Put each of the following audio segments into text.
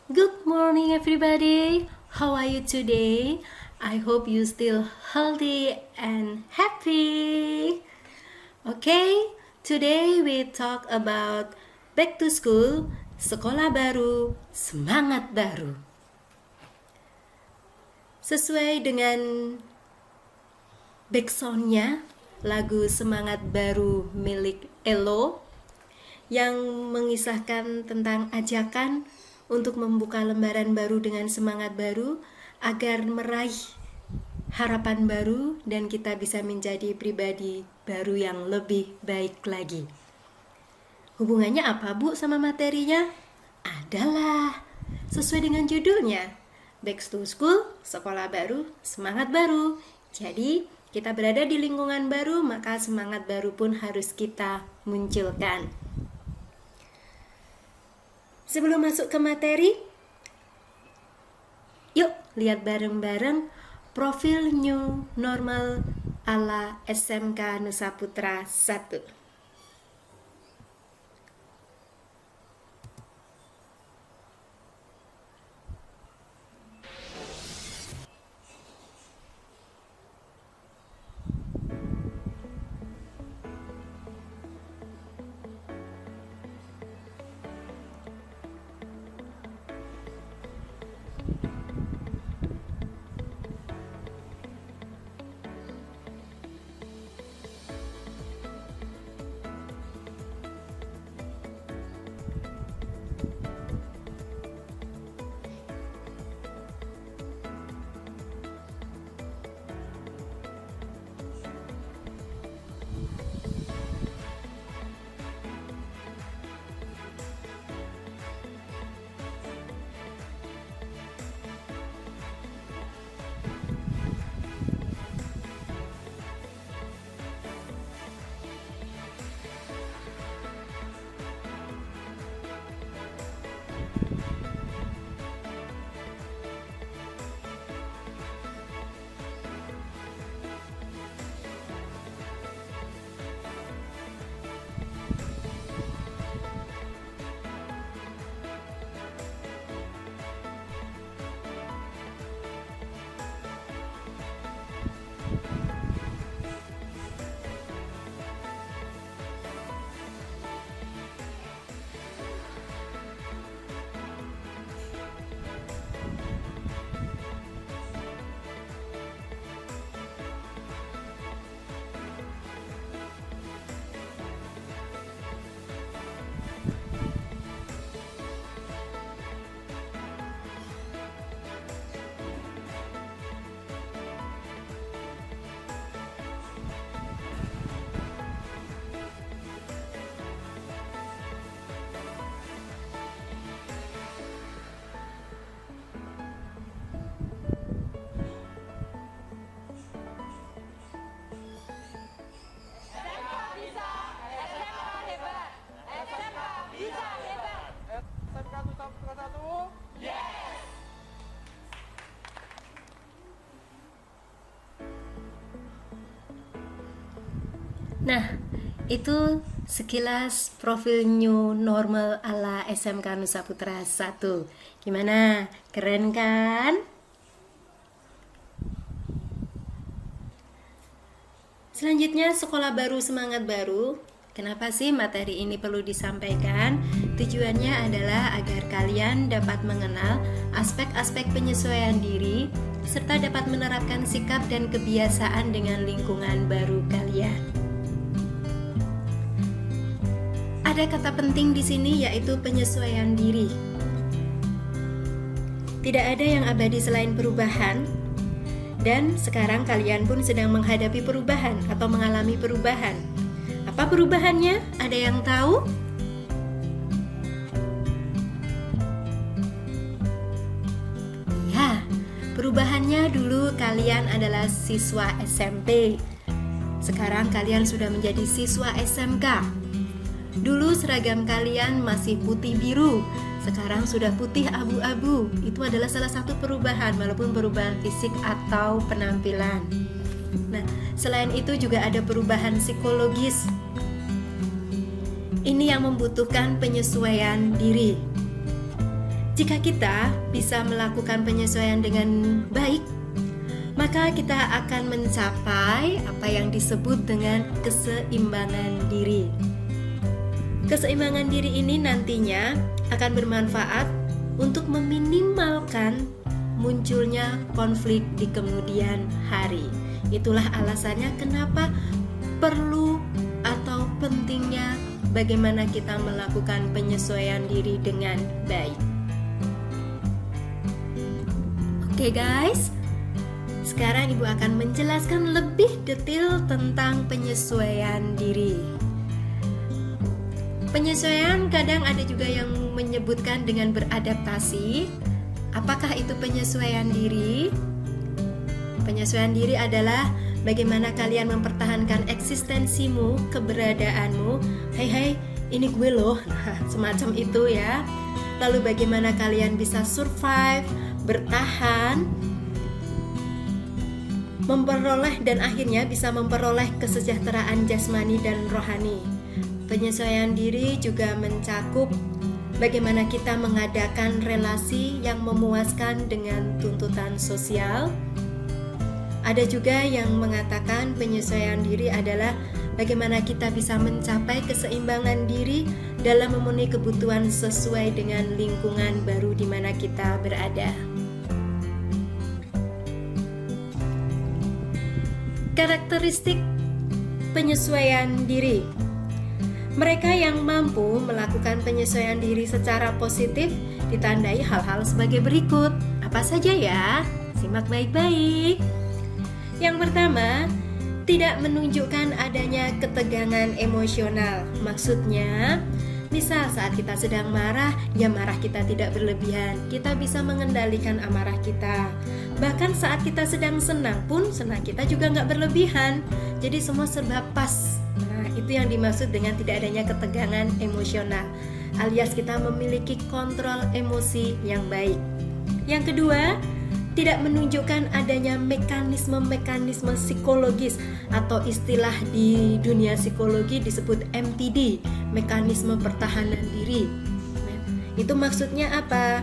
Good morning, everybody. How are you today? I hope you still healthy and happy. Okay, today we talk about back to school, sekolah baru, semangat baru. Sesuai dengan backsoundnya, lagu Semangat Baru milik Elo yang mengisahkan tentang ajakan untuk membuka lembaran baru dengan semangat baru agar meraih harapan baru dan kita bisa menjadi pribadi baru yang lebih baik lagi. Hubungannya apa, Bu, sama materinya? Adalah sesuai dengan judulnya, Back to School, sekolah baru, semangat baru. Jadi, kita berada di lingkungan baru, maka semangat baru pun harus kita munculkan. Sebelum masuk ke materi, yuk lihat bareng-bareng profil new normal ala SMK Nusa Putra 1. Nah, itu sekilas profil new normal ala SMK Nusa Putra 1. Gimana? Keren kan? Selanjutnya, sekolah baru, semangat baru. Kenapa sih materi ini perlu disampaikan? Tujuannya adalah agar kalian dapat mengenal aspek-aspek penyesuaian diri serta dapat menerapkan sikap dan kebiasaan dengan lingkungan baru kalian. Ada kata penting di sini yaitu penyesuaian diri. Tidak ada yang abadi selain perubahan, dan sekarang kalian pun sedang menghadapi perubahan atau mengalami perubahan. Apa perubahannya? Ada yang tahu? Ya, perubahannya dulu kalian adalah siswa SMP. Sekarang kalian sudah menjadi siswa SMK. Dulu seragam kalian masih putih biru, sekarang sudah putih abu-abu. Itu adalah salah satu perubahan, walaupun perubahan fisik atau penampilan. Nah, selain itu juga ada perubahan psikologis. Ini yang membutuhkan penyesuaian diri. Jika kita bisa melakukan penyesuaian dengan baik, maka kita akan mencapai apa yang disebut dengan keseimbangan diri. Keseimbangan diri ini nantinya akan bermanfaat untuk meminimalkan munculnya konflik di kemudian hari. Itulah alasannya kenapa perlu atau pentingnya bagaimana kita melakukan penyesuaian diri dengan baik. Oke guys, sekarang Ibu akan menjelaskan lebih detail tentang penyesuaian diri. Penyesuaian kadang ada juga yang menyebutkan dengan beradaptasi. Apakah itu penyesuaian diri? Penyesuaian diri adalah bagaimana kalian mempertahankan eksistensimu, keberadaanmu. Hai, ini gue loh. Nah, semacam itu ya. Lalu bagaimana kalian bisa survive, bertahan, memperoleh dan akhirnya bisa memperoleh kesejahteraan jasmani dan rohani. Penyesuaian diri juga mencakup bagaimana kita mengadakan relasi yang memuaskan dengan tuntutan sosial. Ada juga yang mengatakan penyesuaian diri adalah bagaimana kita bisa mencapai keseimbangan diri dalam memenuhi kebutuhan sesuai dengan lingkungan baru di mana kita berada. Karakteristik penyesuaian diri. Mereka yang mampu melakukan penyesuaian diri secara positif ditandai hal-hal sebagai berikut. Apa saja ya? Simak baik-baik. Yang pertama, tidak menunjukkan adanya ketegangan emosional. Maksudnya, misal saat kita sedang marah, ya marah kita tidak berlebihan. Kita bisa mengendalikan amarah kita. Bahkan saat kita sedang senang pun, senang kita juga nggak berlebihan. Jadi semua serba pas. Nah, itu yang dimaksud dengan tidak adanya ketegangan emosional, alias kita memiliki kontrol emosi yang baik. Yang kedua, tidak menunjukkan adanya mekanisme-mekanisme psikologis atau istilah di dunia psikologi disebut MTD, mekanisme pertahanan diri. Nah, itu maksudnya apa?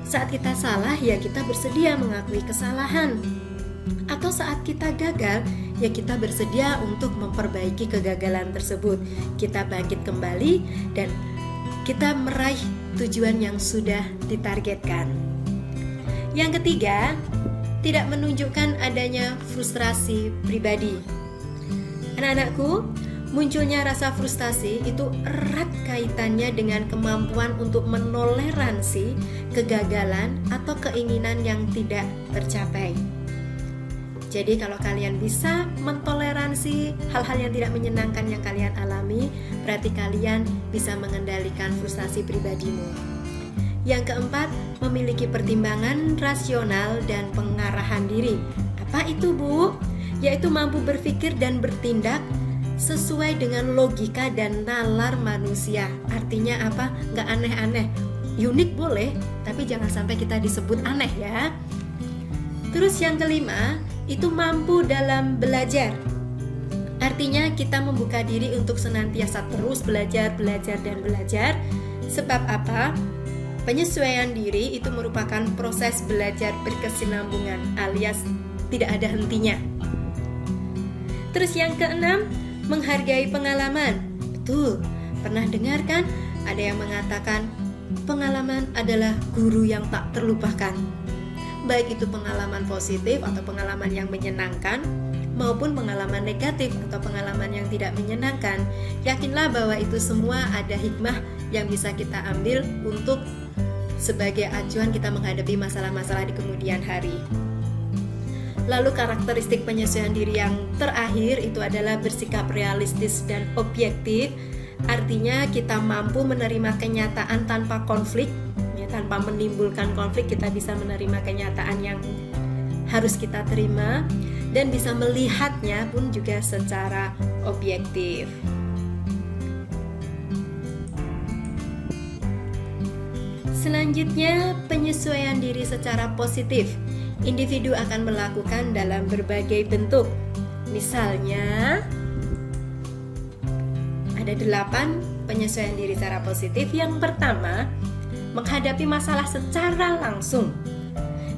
Saat kita salah, ya kita bersedia mengakui kesalahan. Atau saat kita gagal, ya kita bersedia untuk memperbaiki kegagalan tersebut. Kita bangkit kembali dan kita meraih tujuan yang sudah ditargetkan. Yang ketiga, tidak menunjukkan adanya frustrasi pribadi. Anak-anakku, munculnya rasa frustasi itu erat kaitannya dengan kemampuan untuk menoleransi kegagalan atau keinginan yang tidak tercapai. Jadi kalau kalian bisa mentoleransi hal-hal yang tidak menyenangkan yang kalian alami, berarti kalian bisa mengendalikan frustasi pribadimu. Yang keempat, memiliki pertimbangan rasional dan pengarahan diri. Apa itu, Bu? Yaitu mampu berpikir dan bertindak sesuai dengan logika dan nalar manusia. Artinya apa? Nggak aneh-aneh. Unik boleh, tapi jangan sampai kita disebut aneh ya. Terus yang kelima, itu mampu dalam belajar. Artinya kita membuka diri untuk senantiasa terus belajar. Sebab apa? Penyesuaian diri itu merupakan proses belajar berkesinambungan alias tidak ada hentinya. Terus yang keenam, menghargai pengalaman. Betul, pernah dengar kan? Ada yang mengatakan pengalaman adalah guru yang tak terlupakan. Baik itu pengalaman positif atau pengalaman yang menyenangkan maupun pengalaman negatif atau pengalaman yang tidak menyenangkan. Yakinlah bahwa itu semua ada hikmah yang bisa kita ambil untuk sebagai acuan kita menghadapi masalah-masalah di kemudian hari. Lalu karakteristik penyesuaian diri yang terakhir itu adalah bersikap realistis dan objektif. Artinya kita mampu menerima kenyataan tanpa konflik, ya, tanpa menimbulkan konflik. Kita bisa menerima kenyataan yang harus kita terima dan bisa melihatnya pun juga secara objektif. Selanjutnya, penyesuaian diri secara positif. Individu akan melakukan dalam berbagai bentuk. Misalnya, ada 8 penyesuaian diri secara positif. Yang pertama, menghadapi masalah secara langsung,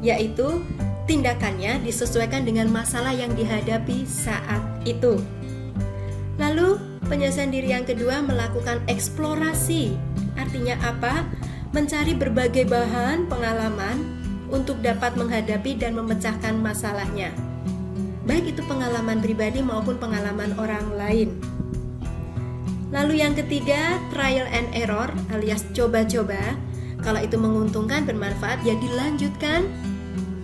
yaitu tindakannya disesuaikan dengan masalah yang dihadapi saat itu. Lalu penyesuaian diri yang kedua melakukan eksplorasi. Artinya apa? Mencari berbagai bahan pengalaman untuk dapat menghadapi dan memecahkan masalahnya, baik itu pengalaman pribadi maupun pengalaman orang lain. Lalu yang ketiga, trial and error alias coba-coba. Kalau itu menguntungkan, bermanfaat, ya dilanjutkan.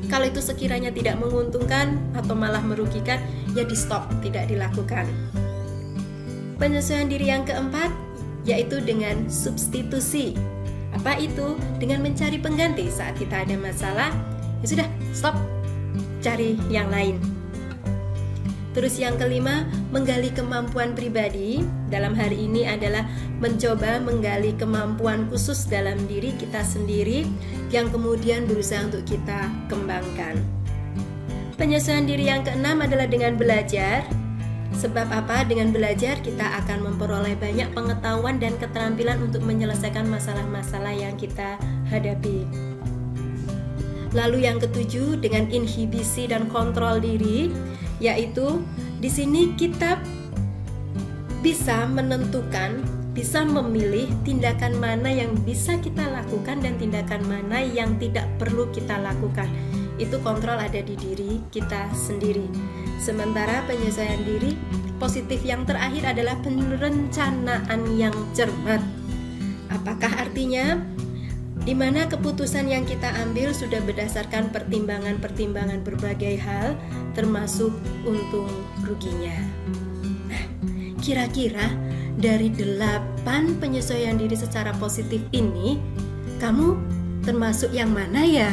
Kalau itu sekiranya tidak menguntungkan atau malah merugikan, ya di stop, tidak dilakukan. Penyesuaian diri yang keempat yaitu dengan substitusi. Apa itu? Dengan mencari pengganti. Saat kita ada masalah, ya sudah, stop, cari yang lain. Terus yang kelima, menggali kemampuan pribadi. Dalam hari ini adalah mencoba menggali kemampuan khusus dalam diri kita sendiri yang kemudian berusaha untuk kita kembangkan. Penyesuaian diri yang keenam adalah dengan belajar. Sebab apa? Dengan belajar kita akan memperoleh banyak pengetahuan dan keterampilan untuk menyelesaikan masalah-masalah yang kita hadapi. Lalu yang ketujuh, dengan inhibisi dan kontrol diri, yaitu di sini kita bisa menentukan, bisa memilih tindakan mana yang bisa kita lakukan dan tindakan mana yang tidak perlu kita lakukan. Itu kontrol ada di diri kita sendiri. Sementara penyesuaian diri positif yang terakhir adalah perencanaan yang cermat. Apakah artinya? Di mana keputusan yang kita ambil sudah berdasarkan pertimbangan-pertimbangan berbagai hal, termasuk untung ruginya. Nah, kira-kira dari 8 penyesuaian diri secara positif ini, kamu termasuk yang mana ya?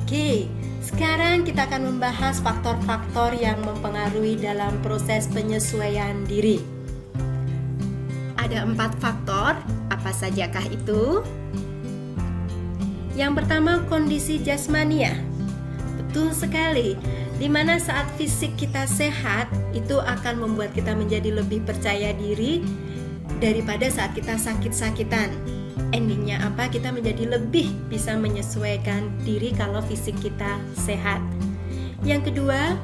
Oke, sekarang kita akan membahas faktor-faktor yang mempengaruhi dalam proses penyesuaian diri. Ada 4 faktor, apa sajakah itu? Yang pertama, kondisi jasmania. Betul sekali, di mana saat fisik kita sehat, itu akan membuat kita menjadi lebih percaya diri daripada saat kita sakit-sakitan. Endingnya apa? Kita menjadi lebih bisa menyesuaikan diri kalau fisik kita sehat. Yang kedua,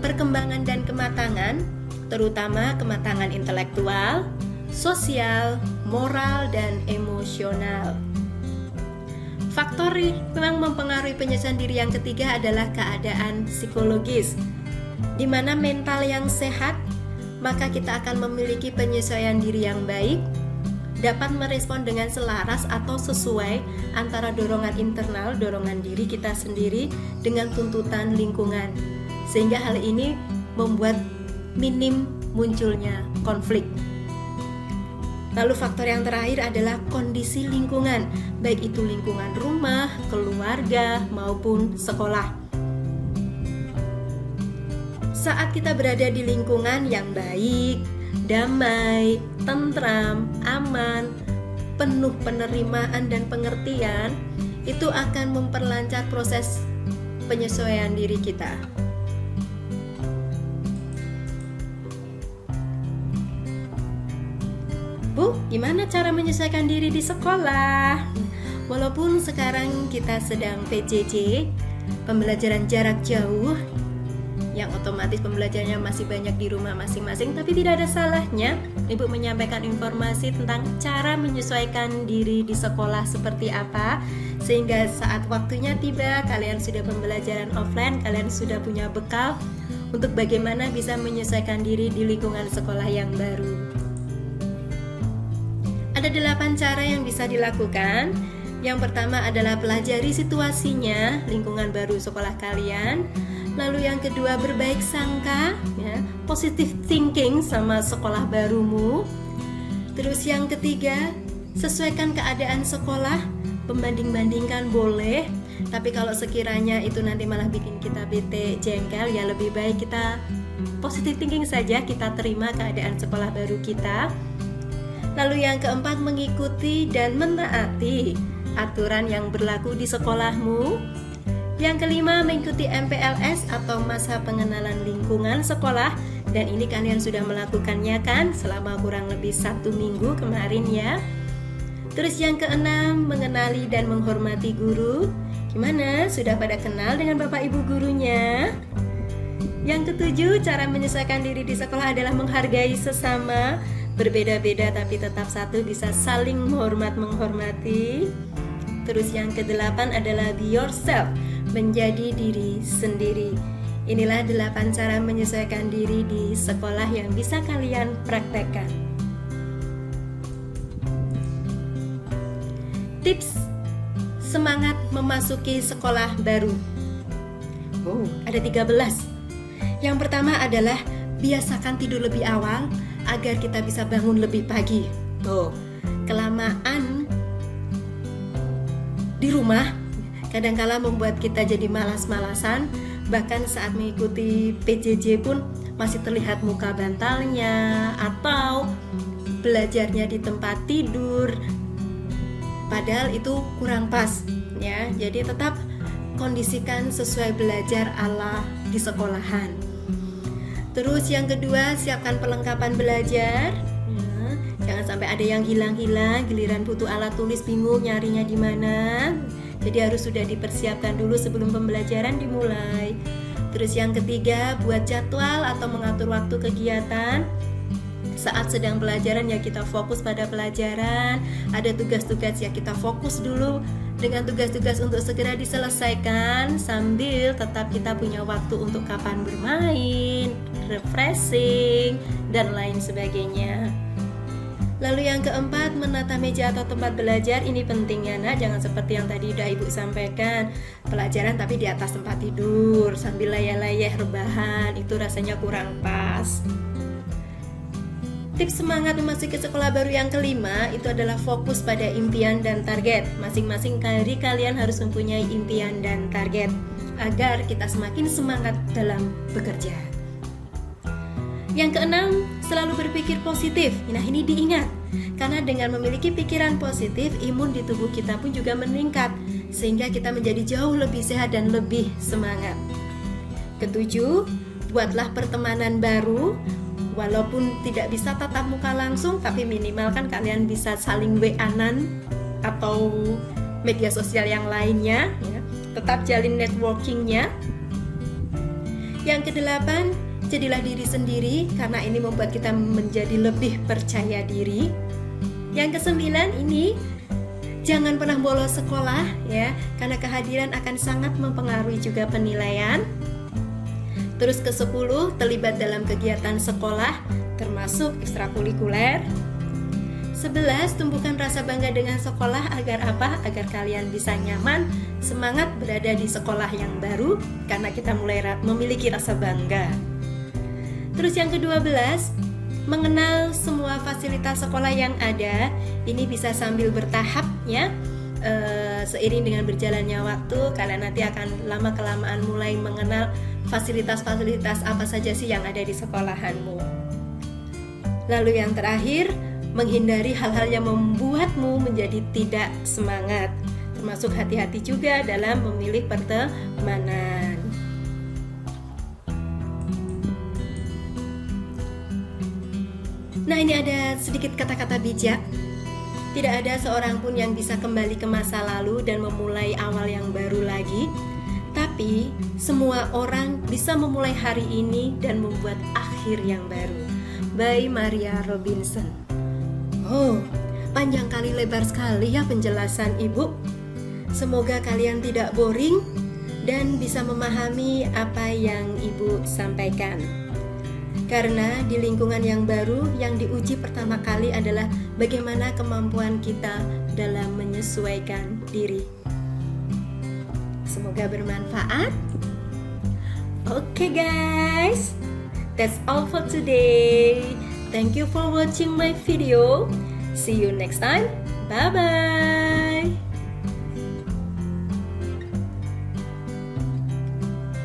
perkembangan dan kematangan, terutama kematangan intelektual, sosial, moral, dan emosional. Faktor yang mempengaruhi penyesuaian diri yang ketiga adalah keadaan psikologis, di mana mental yang sehat, maka kita akan memiliki penyesuaian diri yang baik, dapat merespon dengan selaras atau sesuai antara dorongan internal, dorongan diri kita sendiri dengan tuntutan lingkungan, sehingga hal ini membuat minim munculnya konflik. Lalu faktor yang terakhir adalah kondisi lingkungan, baik itu lingkungan rumah, keluarga, maupun sekolah. Saat kita berada di lingkungan yang baik, damai, tentram, aman, penuh penerimaan dan pengertian, itu akan memperlancar proses penyesuaian diri kita. Bu, gimana cara menyesuaikan diri di sekolah? Walaupun sekarang kita sedang PJJ, pembelajaran jarak jauh, yang otomatis pembelajarannya masih banyak di rumah masing-masing, tapi tidak ada salahnya Ibu menyampaikan informasi tentang cara menyesuaikan diri di sekolah seperti apa, sehingga saat waktunya tiba, kalian sudah pembelajaran offline, kalian sudah punya bekal untuk bagaimana bisa menyesuaikan diri di lingkungan sekolah yang baru. Ada 8 cara yang bisa dilakukan. Yang pertama adalah pelajari situasinya, lingkungan baru sekolah kalian. Lalu yang kedua, berbaik sangka, ya, positive thinking sama sekolah barumu. Terus yang ketiga, sesuaikan keadaan sekolah, pembanding-bandingkan boleh, tapi kalau sekiranya itu nanti malah bikin kita bete, jengkel, ya lebih baik kita positive thinking saja, kita terima keadaan sekolah baru kita. Lalu yang keempat, mengikuti dan menaati aturan yang berlaku di sekolahmu. Yang kelima, mengikuti MPLS atau masa pengenalan lingkungan sekolah Dan ini kalian sudah melakukannya kan selama kurang lebih 1 minggu kemarin ya. Terus yang keenam, mengenali dan menghormati guru. Gimana? Sudah pada kenal dengan Bapak Ibu gurunya? Yang ketujuh, cara menyelesaikan diri di sekolah adalah menghargai sesama. Berbeda-beda tapi tetap satu, bisa saling menghormati. Terus yang kedelapan adalah be yourself, menjadi diri sendiri. Inilah 8 cara menyesuaikan diri di sekolah yang bisa kalian praktekkan. Tips semangat memasuki sekolah baru. Ada 13. Yang pertama adalah biasakan tidur lebih awal agar kita bisa bangun lebih pagi. Kelamaan di rumah kadangkala membuat kita jadi malas-malasan. Bahkan saat mengikuti PJJ pun masih terlihat muka bantalnya atau belajarnya di tempat tidur. Padahal itu kurang pas ya. Jadi tetap kondisikan sesuai belajar ala di sekolahan. Terus yang kedua, siapkan perlengkapan belajar. Jangan sampai ada yang hilang-hilang, giliran butuh alat tulis bingung nyarinya di mana. Jadi harus sudah dipersiapkan dulu sebelum pembelajaran dimulai. Terus yang ketiga, buat jadwal atau mengatur waktu kegiatan. Saat sedang pelajaran ya kita fokus pada pelajaran. Ada tugas-tugas ya kita fokus dulu dengan tugas-tugas untuk segera diselesaikan, sambil tetap kita punya waktu untuk kapan bermain, refreshing, dan lain sebagainya. Lalu yang keempat, menata meja atau tempat belajar. Ini penting ya nak, jangan seperti yang tadi udah ibu sampaikan, pelajaran tapi di atas tempat tidur sambil layah-layah rebahan, itu rasanya kurang pas. Tips semangat memasuki sekolah baru yang kelima itu adalah fokus pada impian dan target. Masing-masing dari kalian harus mempunyai impian dan target agar kita semakin semangat dalam bekerja. Yang keenam, selalu berpikir positif. Nah, ini diingat, karena dengan memiliki pikiran positif, imun di tubuh kita pun juga meningkat, sehingga kita menjadi jauh lebih sehat dan lebih semangat. Ketujuh, buatlah pertemanan baru. Walaupun tidak bisa tatap muka langsung, tapi minimal kan kalian bisa saling WA-an atau media sosial yang lainnya ya. Tetap jalin networkingnya. Yang kedelapan, jadilah diri sendiri, karena ini membuat kita menjadi lebih percaya diri. Yang kesembilan ini, jangan pernah bolos sekolah ya, karena kehadiran akan sangat mempengaruhi juga penilaian. Terus ke-10, terlibat dalam kegiatan sekolah termasuk ekstrakurikuler. 11, tumbuhkan rasa bangga dengan sekolah. Agar apa? Agar kalian bisa nyaman, semangat berada di sekolah yang baru, karena kita mulai memiliki rasa bangga. Terus yang ke-12, mengenal semua fasilitas sekolah yang ada. Ini bisa sambil bertahap ya. Seiring dengan berjalannya waktu, kalian nanti akan lama-kelamaan mulai mengenal fasilitas-fasilitas apa saja sih yang ada di sekolahanmu. Lalu yang terakhir, menghindari hal-hal yang membuatmu menjadi tidak semangat, termasuk hati-hati juga dalam memilih pertemanan. Nah, ini ada sedikit kata-kata bijak. Tidak ada seorang pun yang bisa kembali ke masa lalu dan memulai awal yang baru lagi. Tapi semua orang bisa memulai hari ini dan membuat akhir yang baru. By Maria Robinson. Panjang kali lebar sekali ya penjelasan ibu. Semoga kalian tidak boring dan bisa memahami apa yang ibu sampaikan. Karena di lingkungan yang baru, yang diuji pertama kali adalah bagaimana kemampuan kita dalam menyesuaikan diri. Semoga bermanfaat. Okay guys, that's all for today. Thank you for watching my video. See you next time. Bye bye.